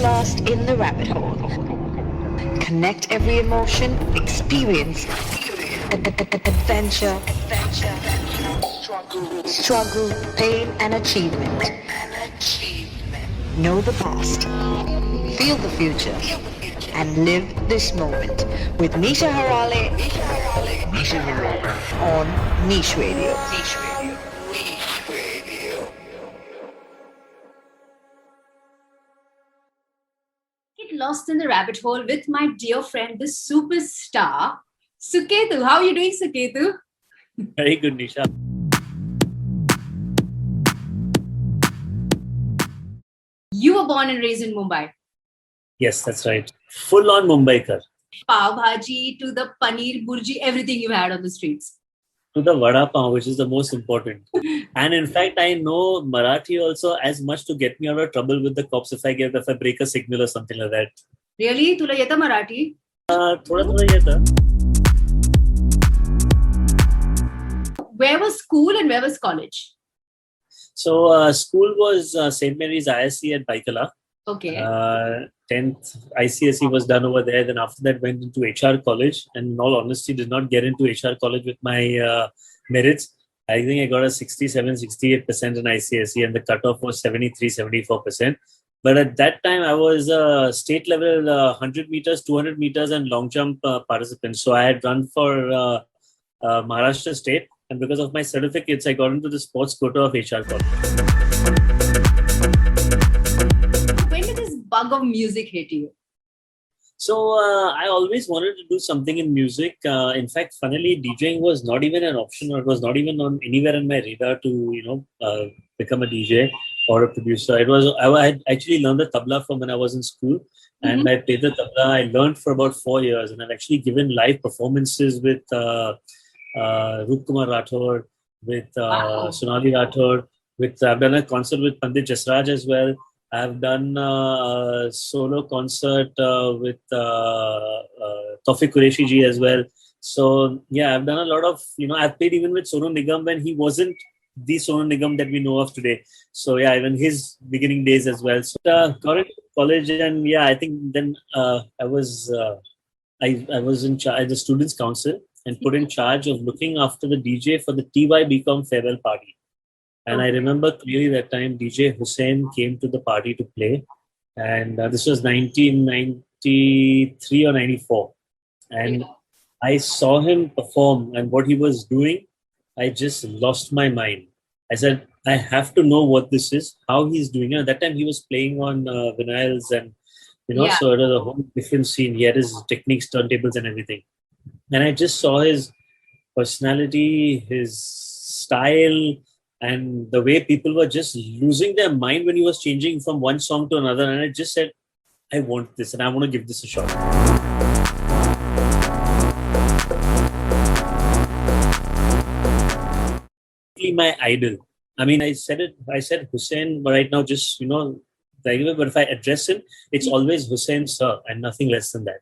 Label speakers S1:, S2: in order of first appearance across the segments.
S1: lost in the rabbit hole. Connect every emotion, experience adventure, struggle, pain, and achievement. Know the past, feel the future, and live this moment with Nisha Harale on Niche Radio.
S2: Get lost in the rabbit hole with my dear friend, the superstar, Suketu. How are you doing, Suketu?
S3: Very good, Nisha.
S2: You were born and raised in Mumbai.
S3: Yes, that's right. Full on Mumbai kar.
S2: Pav bhaji to the paneer burji, everything you had on the streets.
S3: To the vada pav, which is the most important. And in fact, I know Marathi also as much to get me out of trouble with the cops if I break a signal or something like that.
S2: Really? Tula yeta Marathi?
S3: Thoda yeta.
S2: Where was school and where was college?
S3: So school was St. Mary's ISC at Baikala.
S2: Okay.
S3: 10th ICSE was done over there. Then after that went into HR college. And in all honesty, did not get into HR college with my merits. I think I got a 67, 68% in ICSE and the cutoff was 73, 74%. But at that time, I was a state level 100 meters, 200 meters and long jump participant. So I had run for Maharashtra State. And because of my certificates, I got into the sports quota of HR college.
S2: When did this bug of music hit you?
S3: So I always wanted to do something in music. In fact, funnily, DJing was not even an option, or it was not even on anywhere in my radar to, become a DJ or a producer. I had actually learned the tabla from when I was in school, and I played the tabla. I learned for about 4 years, and I've actually given live performances with Rup Kumar Rathore, with Sonali Rathore. I've done a concert with Pandit Jasraj as well. I've done a solo concert with Tawfiq Qureshi ji as well. So yeah, I've done a lot of, I've played even with Sonu Nigam when he wasn't the Sonu Nigam that we know of today. So yeah, even his beginning days as well. So got into college, and yeah, I think then I was in charge, the Students' Council, and put in charge of looking after the DJ for the TY BCom farewell party. And I remember clearly that time DJ Hussain came to the party to play. And this was 1993 or 94. And I saw him perform, and what he was doing, I just lost my mind. I said, I have to know what this is, how he's doing it. At that time, he was playing on vinyls and, so it was a whole different scene. He had his techniques, turntables and everything. And I just saw his personality, his style, and the way people were just losing their mind when he was changing from one song to another. And I just said, I want this and I want to give this a shot. My idol. I mean, I said Hussain, but right now just, but if I address him, it's always Hussain sir and nothing less than that.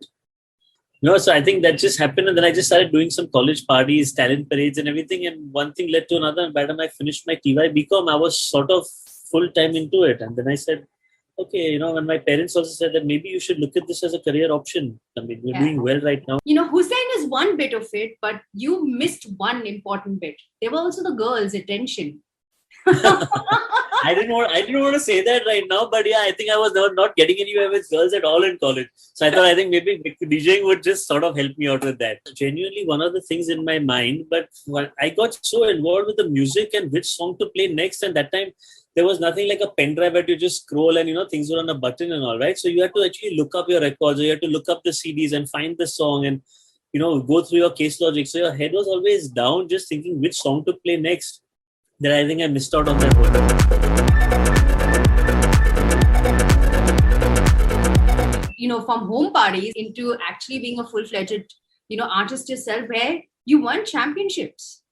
S3: So I think that just happened, and then I just started doing some college parties, talent parades and everything, and one thing led to another, and by the time I finished my TY BCom, I was sort of full-time into it. And then I said, okay, when my parents also said that maybe you should look at this as a career option. I mean, we're doing well right now.
S2: Hussain is one bit of it, but you missed one important bit. There were also the girls' attention.
S3: I didn't want to say that right now, but yeah, I think I was not getting anywhere with girls at all in college. So I think maybe DJing would just sort of help me out with that. Genuinely one of the things in my mind, but I got so involved with the music and which song to play next, and that time there was nothing like a pen drive where you just scroll and things were on a button and all, right? So you had to actually look up your records, or you had to look up the CDs and find the song and go through your case logic. So your head was always down just thinking which song to play next. That I think I missed out on that one.
S2: From home parties into actually being a full-fledged, artist yourself, where you won championships.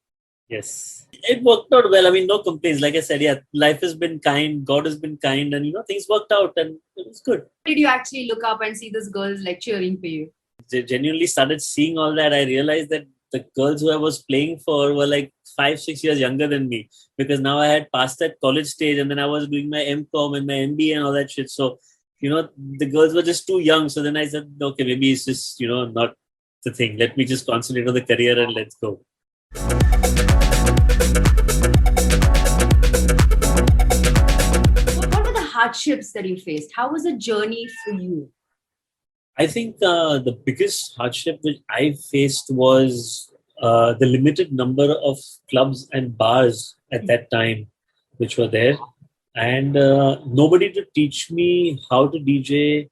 S3: Yes. It worked out well. I mean, no complaints. Like I said, yeah, life has been kind, God has been kind, and things worked out and it was good.
S2: Did you actually look up and see those girls like cheering for you?
S3: They genuinely started seeing all that. I realized that the girls who I was playing for were like 5-6 years younger than me, because now I had passed that college stage and then I was doing my MCom and my MBA and all that shit. So the girls were just too young. So then I said, okay, maybe it's just, not the thing. Let me just concentrate on the career and let's go.
S2: What were the hardships that you faced? How was the journey for you?
S3: I think the biggest hardship which I faced was the limited number of clubs and bars at that time which were there. And nobody to teach me how to DJ,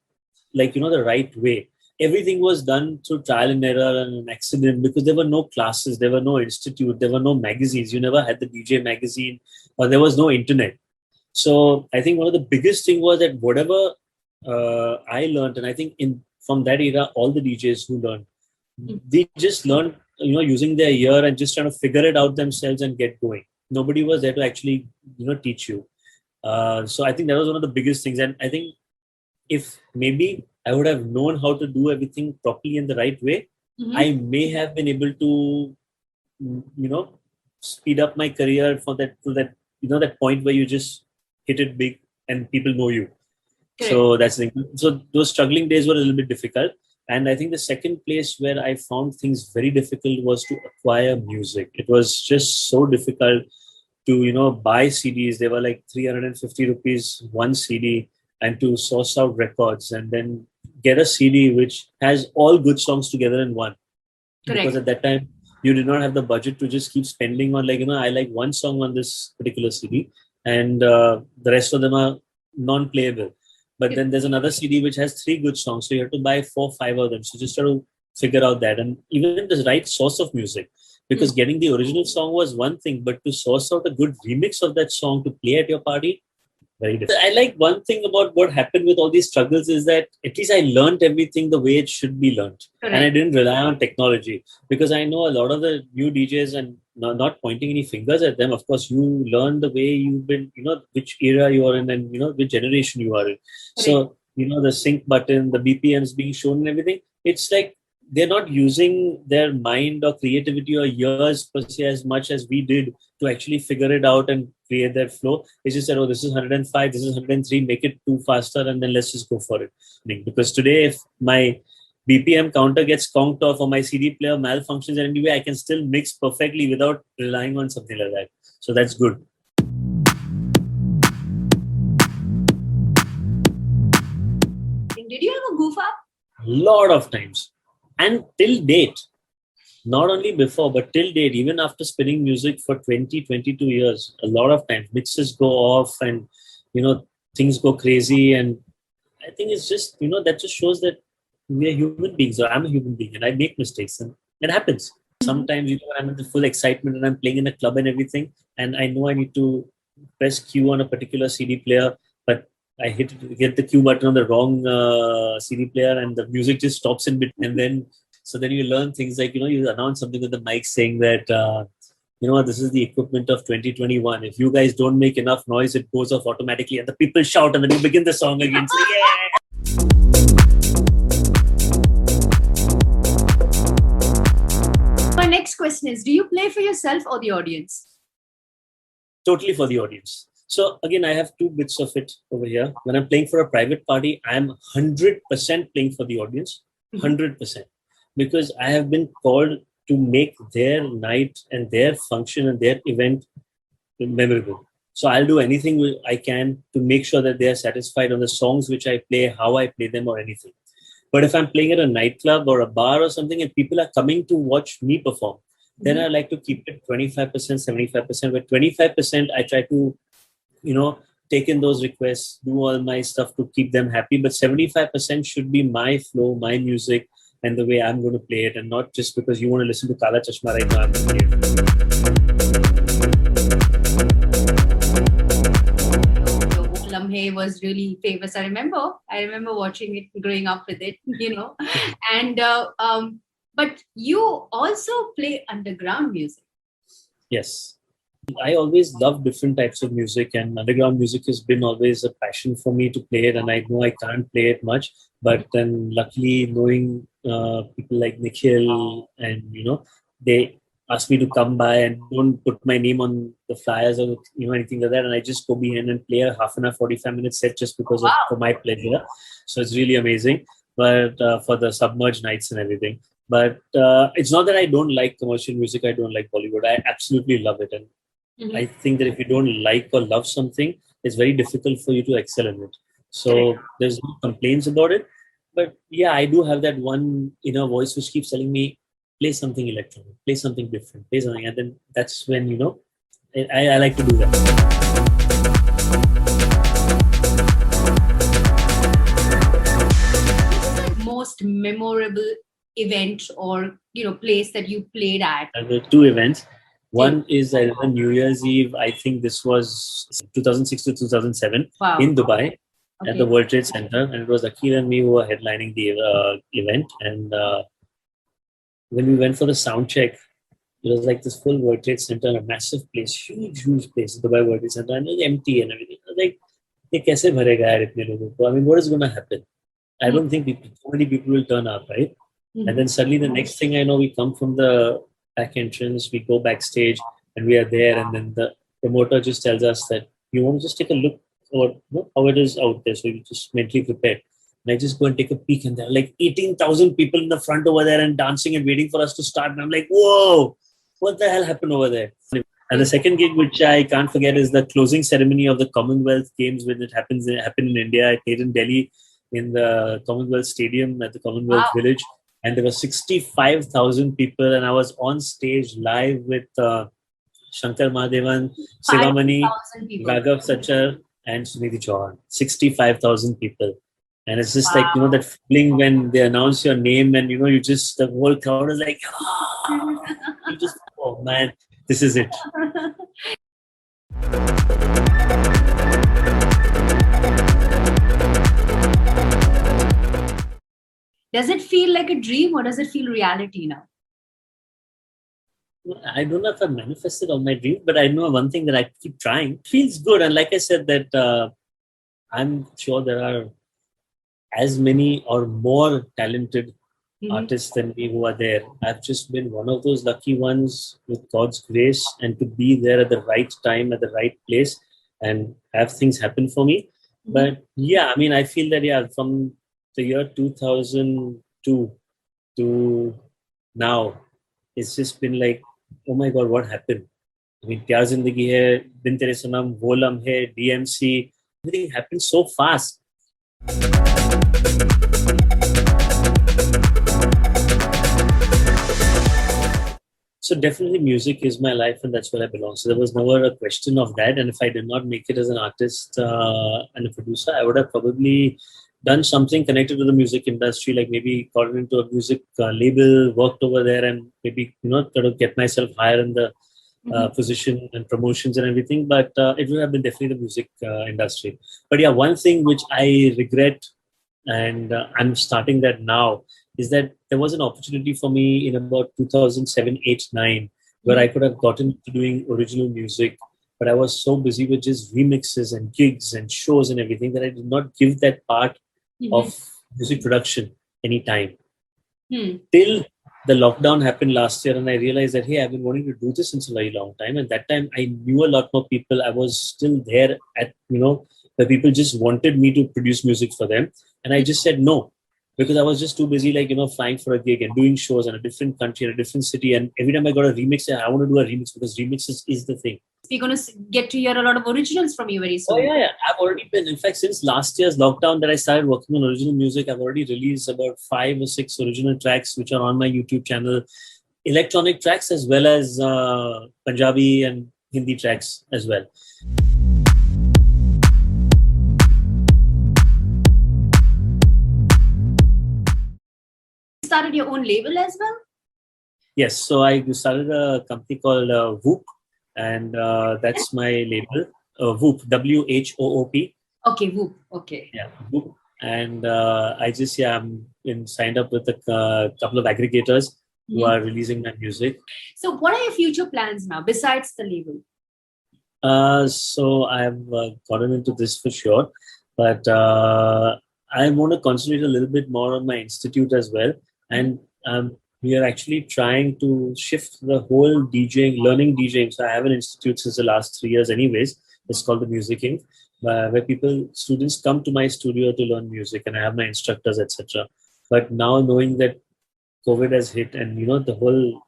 S3: like, the right way. Everything was done through trial and error and an accident because there were no classes, there were no institute, there were no magazines. You never had the DJ magazine or there was no internet. So I think one of the biggest thing was that whatever I learned, and I think from that era, all the DJs who learned, they just learned, using their ear and just trying to figure it out themselves and get going. Nobody was there to actually, teach you. So I think that was one of the biggest things. And I think if maybe I would have known how to do everything properly in the right way, I may have been able to, speed up my career for that, to that, that point where you just hit it big and people know you. Correct. So that's the thing. So those struggling days were a little bit difficult. And I think the second place where I found things very difficult was to acquire music. It was just so difficult to, buy CDs. They were like 350 rupees, one CD, and to source out records and then get a CD which has all good songs together in one. Correct. Because at that time, you did not have the budget to just keep spending on I like one song on this particular CD and the rest of them are non-playable. But then there's another CD which has 3 good songs. So you have to buy 4, 5 of them. So just try to figure out that. And even the right source of music. Because getting the original song was one thing, but to source out a good remix of that song to play at your party, very different. I like one thing about what happened with all these struggles is that at least I learned everything the way it should be learned. Correct. And I didn't rely on technology. Because I know a lot of the new DJs, and not pointing any fingers at them, of course, you learn the way you've been, which era you are in and, which generation you are in. Correct. So, the sync button, the BPMs being shown and everything, it's like, they're not using their mind or creativity or ears per se as much as we did to actually figure it out and create that flow. It's just that, this is 105, this is 103, make it 2 faster and then let's just go for it. Because today, if my BPM counter gets conked off or my CD player malfunctions in any way, I can still mix perfectly without relying on something like that. So that's good.
S2: Did you ever goof up?
S3: A lot of times. And till date, not only before, but till date, even after spinning music for 20, 22 years, a lot of times mixes go off and, things go crazy. And I think it's just, that just shows that we are human beings, or I'm a human being and I make mistakes and it happens. Sometimes, I'm in the full excitement and I'm playing in a club and everything. And I know I need to press Q on a particular CD player, but I hit the Q button on the wrong CD player and the music just stops in between. And then, so then you learn things like, you announce something with the mic saying that, this is the equipment of 2021. If you guys don't make enough noise, it goes off automatically and the people shout and then you begin the song again. So, yeah.
S2: My next question is, do you play for yourself or the audience?
S3: Totally for the audience. So again, I have 2 bits of it over here. When I'm playing for a private party, I'm 100% playing for the audience, 100%. Because I have been called to make their night and their function and their event memorable. So I'll do anything I can to make sure that they are satisfied on the songs which I play, how I play them or anything. But if I'm playing at a nightclub or a bar or something and people are coming to watch me perform, then I like to keep it 25%, 75%. But 25%, I try to take in those requests, do all my stuff to keep them happy. But 75% should be my flow, my music, and the way I'm going to play it, and not just because you want to listen to Kala Chashma right now. I'm going to play
S2: it. Your Lamhe was really famous. I remember watching it, growing up with it, And but you also play underground music.
S3: Yes. I always love different types of music, and underground music has been always a passion for me to play it. And I know I can't play it much, but then luckily knowing people like Nikhil and they ask me to come by and don't put my name on the flyers or anything like that. And I just go behind and play a half an hour, 45-minute set just because of for my pleasure. So it's really amazing. But for the submerged nights and everything. But it's not that I don't like commercial music. I don't like Bollywood. I absolutely love it. And I think that if you don't like or love something, it's very difficult for you to excel in it. So there's no complaints about it. But yeah, I do have that one inner voice which keeps telling me, play something electronic, play something different, play something. And then that's when, I like to do that.
S2: Most memorable event or place that you played at?
S3: There were two events. One is on New Year's Eve. I think this was 2006 to 2007 in Dubai at the World Trade Center, and it was Akhil and me who were headlining the event. And when we went for the sound check, it was like this full World Trade Center, a massive place, huge place, Dubai World Trade Center, and it was empty and everything. I was like, "Ye kaise bharega yaar itne logon ko?" I mean, what is going to happen? I don't think so many people will turn up, right? And then suddenly the next thing I know, we come from the back entrance, we go backstage, and we are there. And then the promoter just tells us that you want to just take a look at how it is out there. So you just mentally prepare. And I just go and take a peek, and there are like 18,000 people in the front over there and dancing and waiting for us to start. And I'm like, whoa, what the hell happened over there? And the second gig, which I can't forget, is the closing ceremony of the Commonwealth Games when it happened in India. I played in Delhi in the Commonwealth Stadium at the Commonwealth Village. And there were 65,000 people, and I was on stage live with Shankar Mahadevan, Sivamani, Raghav Sachar, and Sunidhi Chauhan. 65,000 people. And it's just like, that feeling when they announce your name and, you just, the whole crowd is like, you just, oh man, this is it.
S2: Does it feel like a dream or does it feel reality now?
S3: I don't know if I manifested all my dreams, but I know one thing that I keep trying. It feels good. And like I said, that I'm sure there are as many or more talented artists than me who are there. I've just been one of those lucky ones with God's grace and to be there at the right time, at the right place and have things happen for me. But yeah, I mean, I feel that, from the year 2002 to now, it's just been like, oh my God, what happened? I mean, Kya Zindagi Hai, Bin Tere Sanam, Wo Lamhe, DMC, everything happened so fast. So definitely music is my life and that's where I belong. So there was never a question of that. And if I did not make it as an artist and a producer, I would have probably done something connected to the music industry, like maybe gotten into a music label, worked over there and maybe, try to get myself higher in the position and promotions and everything. But it would have been definitely the music industry. But yeah, one thing which I regret and I'm starting that now is that there was an opportunity for me in about 2007, 8, 9, where I could have gotten to doing original music. But I was so busy with just remixes and gigs and shows and everything that I did not give that part of music production any time. Till the lockdown happened last year and I realized that, hey, I've been wanting to do this since a very long time. And that time I knew a lot more people. I was still there at, where people just wanted me to produce music for them. And I just said no. Because I was just too busy, flying for a gig and doing shows in a different country, in a different city. And every time I got a remix, I want to do a remix because remixes is the thing.
S2: We're going to get to hear a lot of originals from you very soon.
S3: Oh, yeah. I've already been, in fact, since last year's lockdown that I started working on original music, I've already released about 5 or 6 original tracks, which are on my YouTube channel. Electronic tracks as well as Punjabi and Hindi tracks as well.
S2: Started your own label as well?
S3: Yes, so I started a company called Whoop, and that's my label. Whoop, WHOOP.
S2: Okay, Whoop. Okay.
S3: Yeah, Whoop. And I'm signed up with a couple of aggregators who are releasing my music.
S2: So, what are your future plans now besides the label?
S3: So I've gotten into this for sure, but I want to concentrate a little bit more on my institute as well. And we are actually trying to shift the whole DJing, learning DJing. So I have an institute since the last 3 years, anyways. It's called the Music Inc., where students come to my studio to learn music, and I have my instructors, etc. But now knowing that COVID has hit, and the whole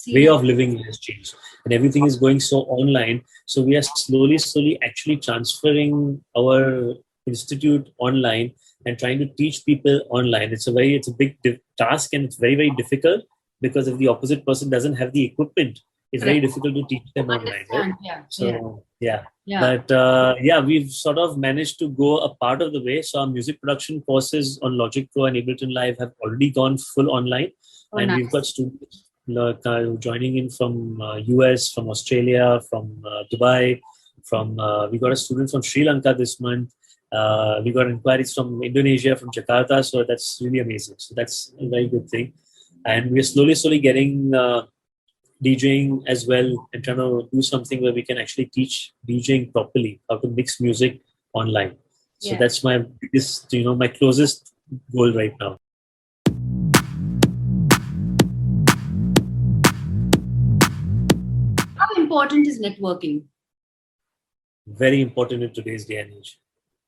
S3: way of living has changed, and everything is going so online. So we are slowly actually transferring our institute online and trying to teach people online. It's a big task, and it's very difficult, because if the opposite person doesn't have the equipment, it's very difficult to teach them online, right? Yeah. But we've sort of managed to go a part of the way. So our music production courses on Logic Pro and Ableton Live have already gone full online, and
S2: nice.
S3: We've got students joining in from US, from Australia, from Dubai, we got a student from Sri Lanka this month. We got inquiries from Indonesia, from Jakarta, so that's really amazing. So that's a very good thing, and we're slowly getting DJing as well, and trying to do something where we can actually teach DJing properly, how to mix music online. So that's my biggest, my closest goal right now.
S2: How important is networking?
S3: Very important in today's day and age.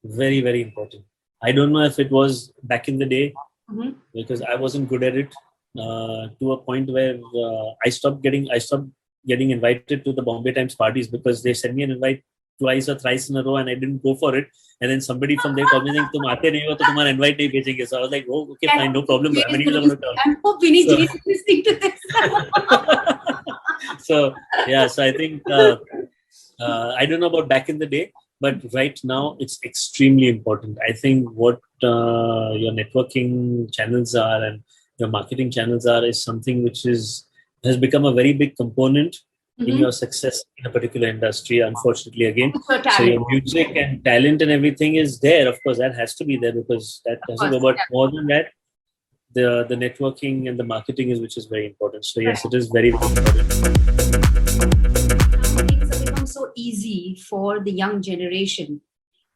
S3: Very important. I don't know if it was back in the day, because I wasn't good at it, to a point where I stopped getting invited to the Bombay Times parties, because they sent me an invite twice or thrice in a row, and I didn't go for it. And then somebody from there called me saying, "Tum aate nahi ho, to tumhara invite nahi bhejenge." So I was like, "Oh, okay, fine, no problem."
S2: I hope Vinny G is listening to this.
S3: So I think I don't know about back in the day, but right now it's extremely important. I think what your networking channels are and your marketing channels are is something which has become a very big component in your success in a particular industry, unfortunately, again. So your music and talent and everything is there. Of course, that has to be there, because that doesn't go. But more than that, the networking and the marketing is, which is very important. So yes, it is very important.
S2: Things have become so easy for the young generation.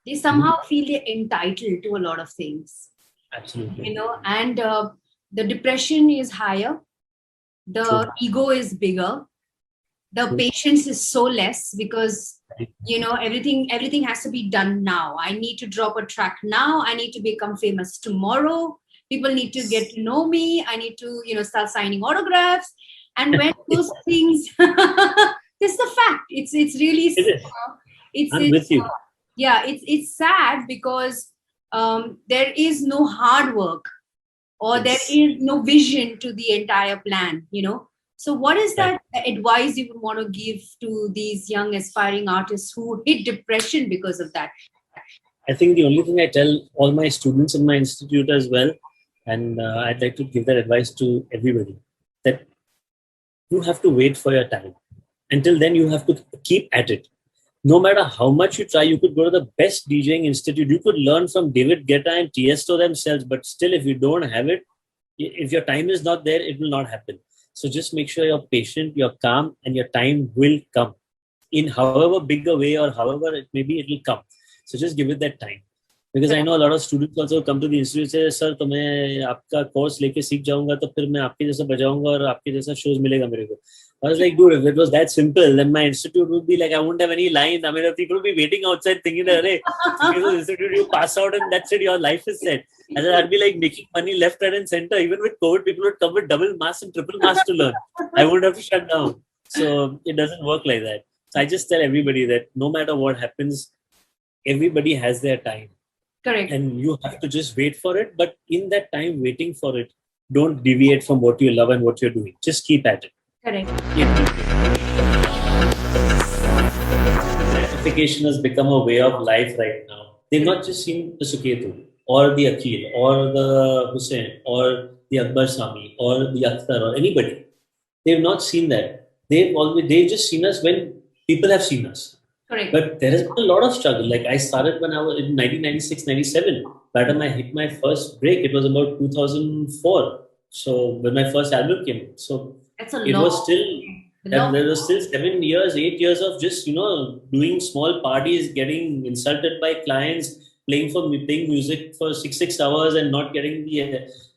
S2: They somehow feel they're entitled to a lot of things.
S3: Absolutely.
S2: And the depression is higher. The ego is bigger. The patience is so less, because everything has to be done now. I need to drop a track now. I need to become famous tomorrow. People need to get to know me. I need to start signing autographs. And when those things, this is the fact. It's really
S3: I'm with you.
S2: It's sad, because there is no hard work, or there is no vision to the entire plan. So what is that advice you would want to give to these young aspiring artists who hit depression because of that?
S3: I think the only thing I tell all my students in my institute as well, and I'd like to give that advice to everybody, that you have to wait for your time. Until then, you have to keep at it. No matter how much you try, you could go to the best DJing institute. You could learn from David Guetta and Tiesto themselves, but still, if you don't have it, if your time is not there, it will not happen. So just make sure you're patient, you're calm, and your time will come. In however big a way or however it may be, it will come. So just give it that time. Because I know a lot of students also come to the institute and say, "Sir, तो मैं आपका course लेके सीख जाऊंगा, तो फिर मैं आपके जैसा बजाऊंगा और आपके जैसा shows मिलेगा मेरे को." I was like, dude, if it was that simple, then my institute would be like, I wouldn't have any lines. I mean, people would be waiting outside thinking that, hey, institute, you pass out and that's it, your life is set. And then I'd be like making money left, right, and center. Even with COVID, people would come with double mass and triple mass to learn. I wouldn't have to shut down. So it doesn't work like that. So I just tell everybody that no matter what happens, everybody has their time.
S2: Correct.
S3: And you have to just wait for it. But in that time, waiting for it, don't deviate from what you love and what you're doing. Just keep at it.
S2: Correct.
S3: Gratification has become a way of life right now. They've not just seen the Suketu or the Akhil or the Hussein or the Akbar Sami or the Akhtar or anybody. They've not seen that. They've just seen us when people have seen us.
S2: Correct.
S3: But there has been a lot of struggle. Like I started when I was in 1996, 97. By the time I hit my first break, it was about 2004. So when my first album came, so it was still there was still 7 years, 8 years of just doing small parties, getting insulted by clients, playing music for six hours and not getting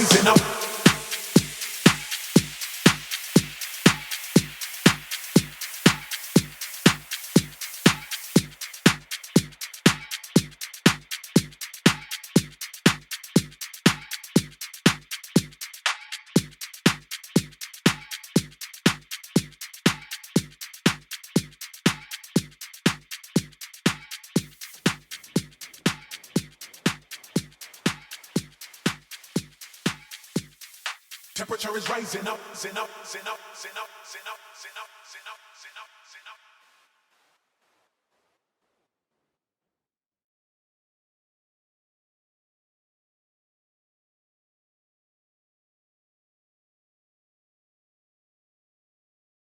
S4: rising up. Temperature is rising up, zin up, zin up, zin up, zin up, zin up, zin up, zin up.